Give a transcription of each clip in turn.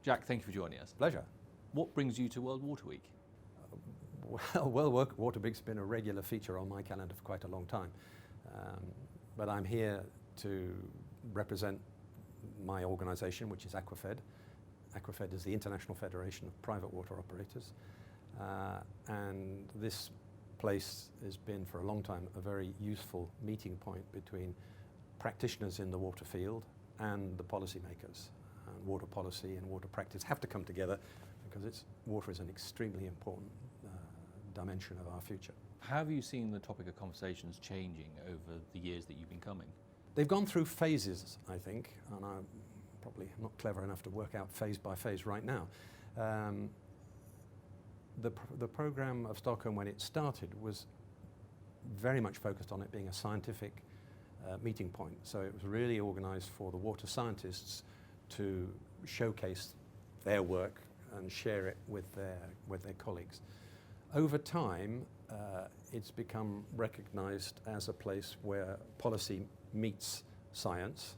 Jack, thank you for joining us. Pleasure. What brings you to World Water Week? Well, World Water Week's been a regular feature on my calendar for quite a long time. But I'm here to represent my organisation, which is AquaFed. AquaFed is the International Federation of Private Water Operators. And this place has been for a long time a very useful meeting point between practitioners in the water field and the policymakers. And water policy and water practice have to come together because water is an extremely important dimension of our future. How have you seen the topic of conversations changing over the years that you've been coming? They've gone through phases, I think, and I'm probably not clever enough to work out phase by phase right now. The program of Stockholm, when it started, was very much focused on it being a scientific meeting point. So it was really organised for the water scientists to showcase their work and share it with their colleagues. Over time, it's become recognised as a place where policy meets science,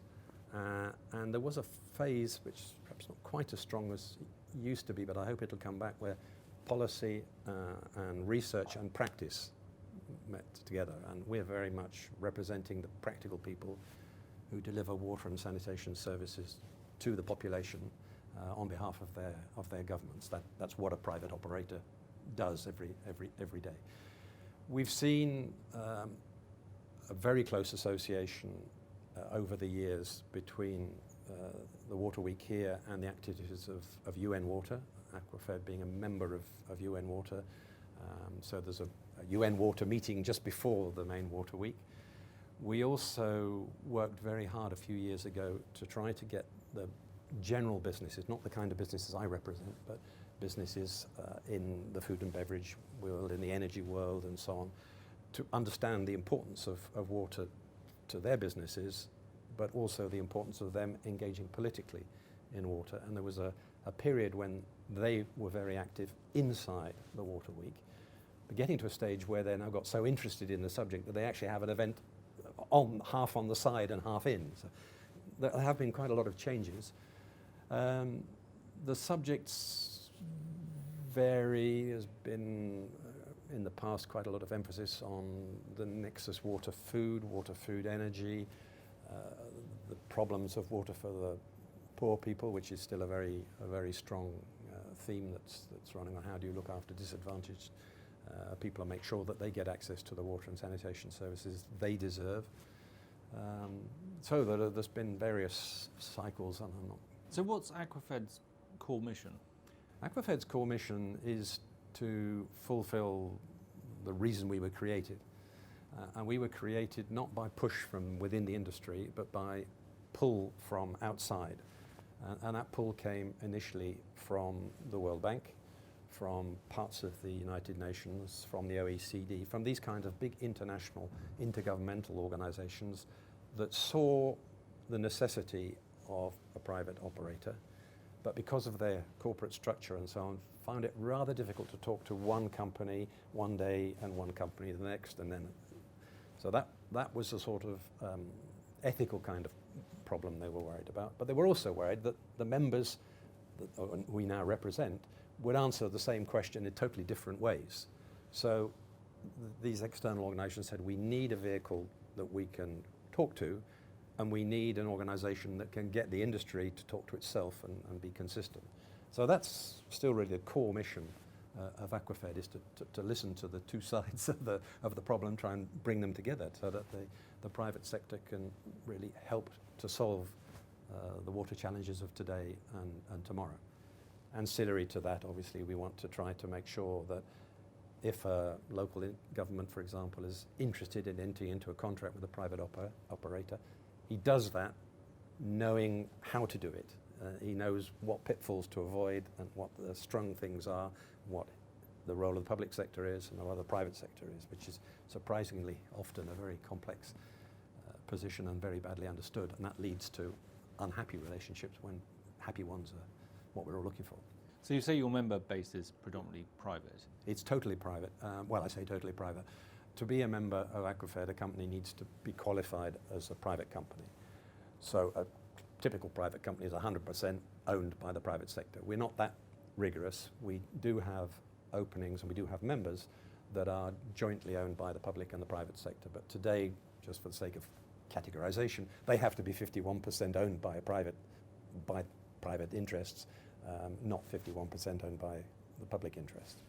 and there was a phase which is perhaps not quite as strong as it used to be, but I hope it'll come back, where policy and research and practice met together, and we're very much representing the practical people who deliver water and sanitation services to the population on behalf of their governments. That's what a private operator does every day. We've seen a very close association over the years between the Water Week here and the activities of UN Water, AquaFed being a member of UN Water. So there's a UN Water meeting just before the main Water Week. We also worked very hard a few years ago to try to get the general businesses, not the kind of businesses I represent, but businesses in the food and beverage world, in the energy world and so on, to understand the importance of water to their businesses, but also the importance of them engaging politically in water. And there was a period when they were very active inside the Water Week, but getting to a stage where they've now got so interested in the subject that they actually have an event half on the side and half in. So there have been quite a lot of changes. The subjects vary. There's been in the past quite a lot of emphasis on the nexus water-food energy, the problems of water for the poor people, which is still a very strong theme that's running on how do you look after disadvantaged people and make sure that they get access to the water and sanitation services they deserve. So there's been various cycles. And I'm not. So what's AquaFed's core mission? AquaFed's core mission is to fulfill the reason we were created. And we were created not by push from within the industry, but by pull from outside. And that pull came initially from the World Bank, from parts of the United Nations, from the OECD, from these kinds of big international, intergovernmental organizations that saw the necessity of a private operator, but because of their corporate structure and so on, found it rather difficult to talk to one company one day and one company the next, and then. So that was a sort of ethical kind of problem they were worried about. But they were also worried that the members that we now represent would answer the same question in totally different ways. So these external organizations said, we need a vehicle that we can talk to, and we need an organization that can get the industry to talk to itself and be consistent. So that's still really the core mission of AquaFed, is to listen to the two sides of the problem, try and bring them together so that the private sector can really help to solve the water challenges of today and tomorrow. Ancillary to that, obviously, we want to try to make sure that if a local government, for example, is interested in entering into a contract with a private operator, he does that knowing how to do it. He knows what pitfalls to avoid and what the strong things are, what the role of the public sector is and what the private sector is, which is surprisingly often a very complex position and very badly understood. And that leads to unhappy relationships when happy ones are what we're all looking for. So you say your member base is predominantly private? It's totally private. Well, I say totally private. To be a member of AquaFed, a company needs to be qualified as a private company. So a typical private company is 100% owned by the private sector. We're not that rigorous. We do have openings and we do have members that are jointly owned by the public and the private sector. But today, just for the sake of categorization, they have to be 51% owned by private interests, not 51% owned by the public interest.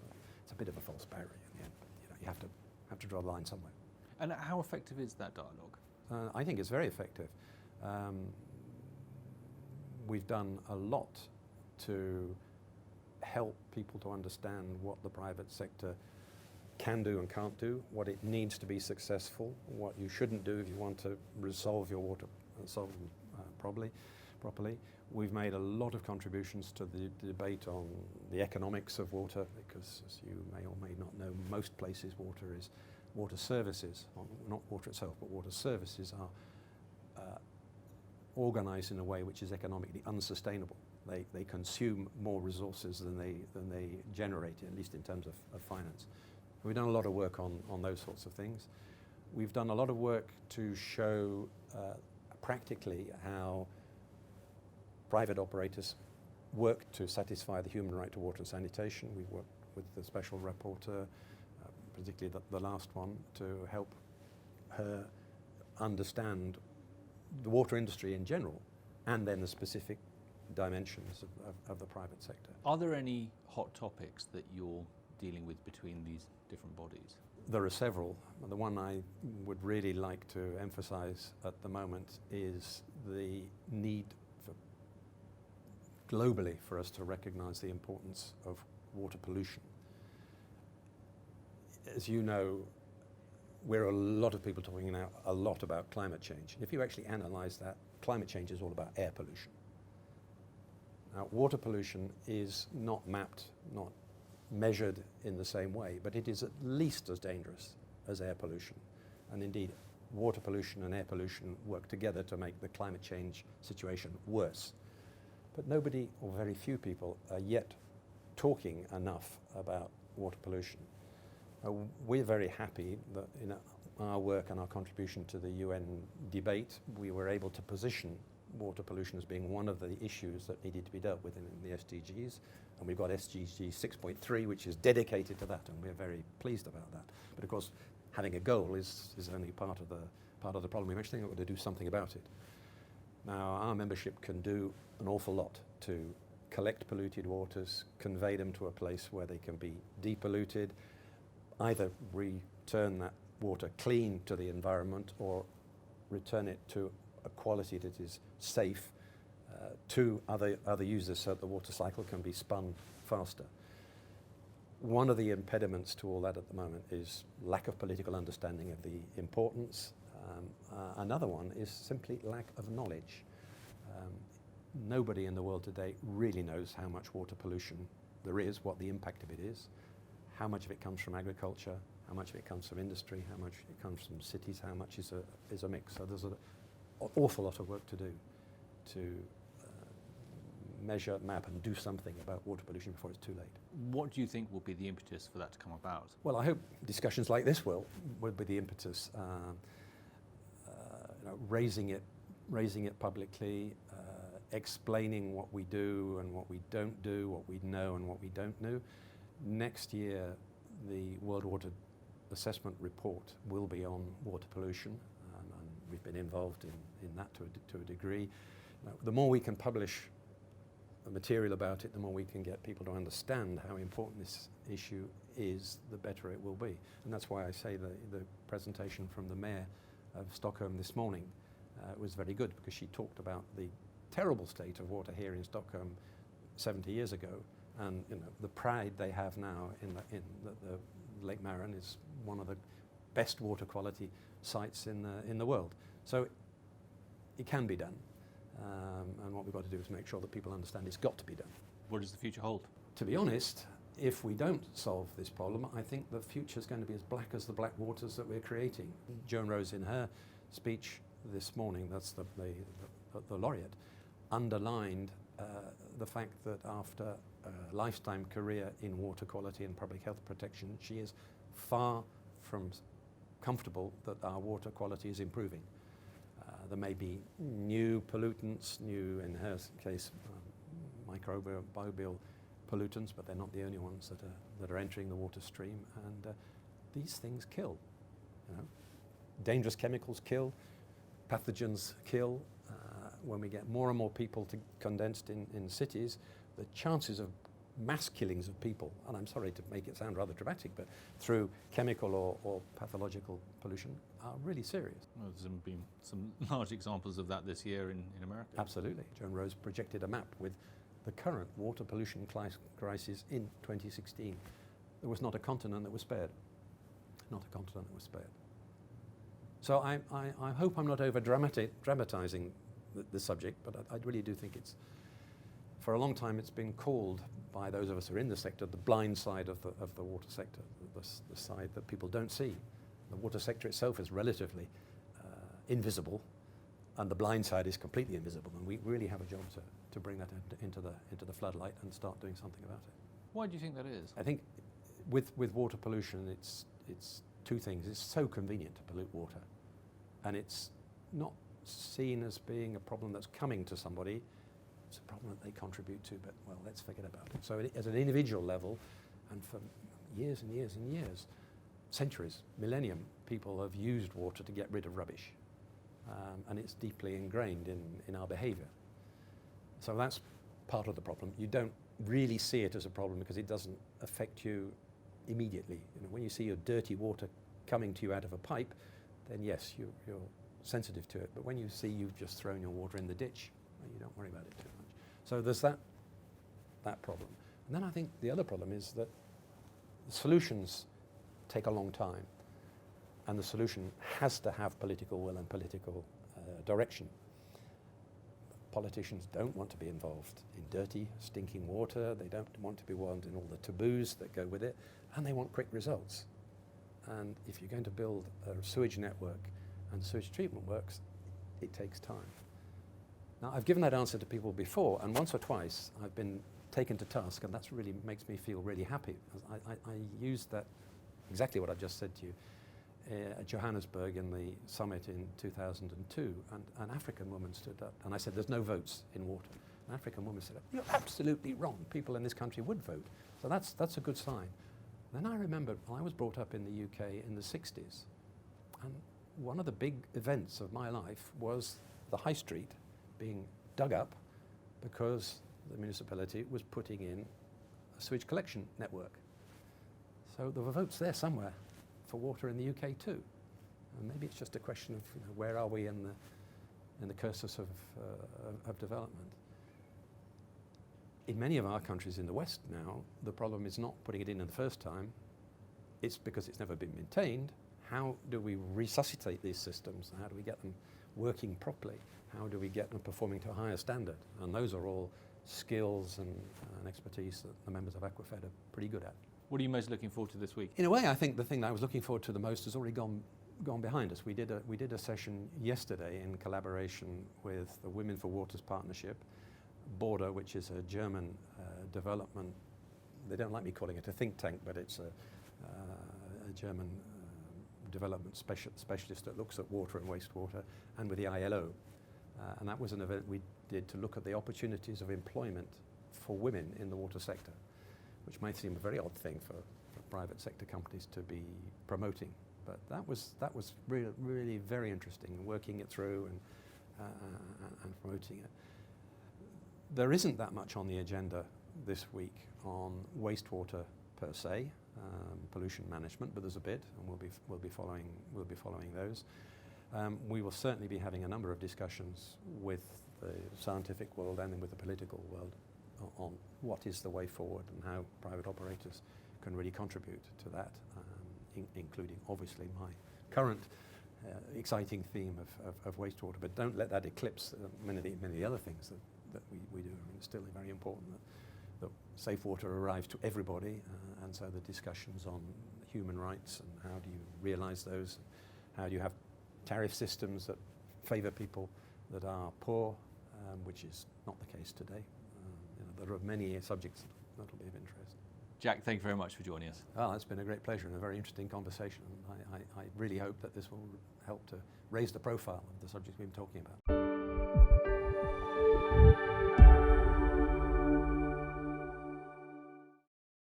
It's a bit of a false barrier in the end. But, you have to draw the line somewhere. And how effective is that dialogue? I think it's very effective. We've done a lot to help people to understand what the private sector can do and can't do, what it needs to be successful, what you shouldn't do if you want to resolve your water properly. We've made a lot of contributions to the debate on the economics of water, because as you may or may not know, most places water services, not water itself, but water services are organized in a way which is economically unsustainable. They consume more resources than they generate, at least in terms of finance. We've done a lot of work on those sorts of things. We've done a lot of work to show practically how private operators work to satisfy the human right to water and sanitation. We've worked with the special rapporteur, particularly the last one, to help her understand the water industry in general and then the specific dimensions of the private sector. Are there any hot topics that you're dealing with between these different bodies? There are several. The one I would really like to emphasize at the moment is the need globally for us to recognize the importance of water pollution. As you know, we're a lot of people talking now a lot about climate change. If you actually analyze that, climate change is all about air pollution. Now, water pollution is not mapped, not measured in the same way, but it is at least as dangerous as air pollution. And indeed, water pollution and air pollution work together to make the climate change situation worse. But nobody, or very few people, are yet talking enough about water pollution. We're very happy that in our work and our contribution to the UN debate, we were able to position water pollution as being one of the issues that needed to be dealt with in the SDGs. And we've got SDG 6.3, which is dedicated to that, and we're very pleased about that. But of course, having a goal is only part of the problem. We've actually got to do something about it. Now, our membership can do an awful lot to collect polluted waters, convey them to a place where they can be depolluted, either return that water clean to the environment or return it to a quality that is safe to other users so that the water cycle can be spun faster. One of the impediments to all that at the moment is lack of political understanding of the importance. Another one is simply lack of knowledge. Nobody in the world today really knows how much water pollution there is, what the impact of it is, how much of it comes from agriculture, how much of it comes from industry, how much it comes from cities, how much is a mix. So there's an awful lot of work to do to measure, map and do something about water pollution before it's too late. What do you think will be the impetus for that to come about? Well, I hope discussions like this will be the impetus. Raising it publicly, explaining what we do and what we don't do, what we know and what we don't know. Next year, the World Water Assessment Report will be on water pollution, and we've been involved in that to a degree. The more we can publish material about it, the more we can get people to understand how important this issue is, the better it will be. And that's why I say the presentation from the Mayor of Stockholm this morning was very good, because she talked about the terrible state of water here in Stockholm 70 years ago, and the pride they have now in the Lake Maren is one of the best water quality sites in the world. So it can be done, and what we've got to do is make sure that people understand it's got to be done. What does the future hold? To be honest, if we don't solve this problem, I think the future is going to be as black as the black waters that we're creating. Joan Rose, in her speech this morning, that's the laureate, underlined the fact that after a lifetime career in water quality and public health protection, she is far from comfortable that our water quality is improving. There may be new pollutants, new, in her case, microbial pollutants, but they're not the only ones that are entering the water stream. And these things kill. You know? Dangerous chemicals kill, pathogens kill. When we get more and more people condensed in cities, the chances of mass killings of people, and I'm sorry to make it sound rather dramatic, but through chemical or pathological pollution are really serious. Well, there's been some large examples of that this year in America. Absolutely. Joan Rose projected a map with the current water pollution crisis in 2016. There was not a continent that was spared. Not a continent that was spared. So I hope I'm not over-dramatizing the subject, but I really do think it's, for a long time it's been called by those of us who are in the sector the blind side of the water sector, the side that people don't see. The water sector itself is relatively invisible, and the blind side is completely invisible, and we really have a job to bring that into the floodlight and start doing something about it. Why do you think that is? I think with water pollution, it's two things. It's so convenient to pollute water, and it's not seen as being a problem that's coming to somebody. It's a problem that they contribute to, but well, let's forget about it. So at an individual level, and for years and years and years, centuries, millennium, people have used water to get rid of rubbish. And it's deeply ingrained in our behaviour. So that's part of the problem. You don't really see it as a problem because it doesn't affect you immediately. You know, when you see your dirty water coming to you out of a pipe, then yes, you're sensitive to it. But when you see you've just thrown your water in the ditch, well, you don't worry about it too much. So there's that problem. And then I think the other problem is that the solutions take a long time. And the solution has to have political will and political direction. Politicians don't want to be involved in dirty, stinking water. They don't want to be involved in all the taboos that go with it, and they want quick results. And if you're going to build a sewage network and sewage treatment works, it takes time. Now, I've given that answer to people before, and once or twice I've been taken to task, and that really makes me feel really happy. I used that, exactly what I've just said to you, at Johannesburg in the summit in 2002, and an African woman stood up, and I said, there's no votes in water. An African woman said, you're absolutely wrong. People in this country would vote. So that's a good sign. Then I remember I was brought up in the UK in the 60s, and one of the big events of my life was the high street being dug up because the municipality was putting in a sewage collection network. So there were votes there somewhere for water in the UK too. And maybe it's just a question of where are we in the cursus of development. In many of our countries in the West now, the problem is not putting it in the first time, it's because it's never been maintained. How do we resuscitate these systems? How do we get them working properly? How do we get them performing to a higher standard? And those are all skills and expertise that the members of AquaFed are pretty good at. What are you most looking forward to this week? In a way, I think the thing that I was looking forward to the most has already gone behind us. We did a session yesterday in collaboration with the Women for Waters Partnership, Border, which is a German development. They don't like me calling it a think tank, but it's a German development specialist that looks at water and wastewater, and with the ILO. And that was an event we did to look at the opportunities of employment for women in the water sector, which might seem a very odd thing for private sector companies to be promoting. But that was really, really very interesting, working it through and promoting it. There isn't that much on the agenda this week on wastewater per se, pollution management, but there's a bit, and we'll be following those. We will certainly be having a number of discussions with the scientific world and then with the political world on what is the way forward and how private operators can really contribute to that, including obviously my current exciting theme of wastewater. But don't let that eclipse many of the other things that we do. I mean, it's still very important that safe water arrives to everybody, and so the discussions on human rights and how do you realise those, how do you have tariff systems that favour people that are poor, which is not the case today. There are many subjects that will be of interest. Jack, thank you very much for joining us. Well, it's been a great pleasure and a very interesting conversation. I really hope that this will help to raise the profile of the subjects we've been talking about.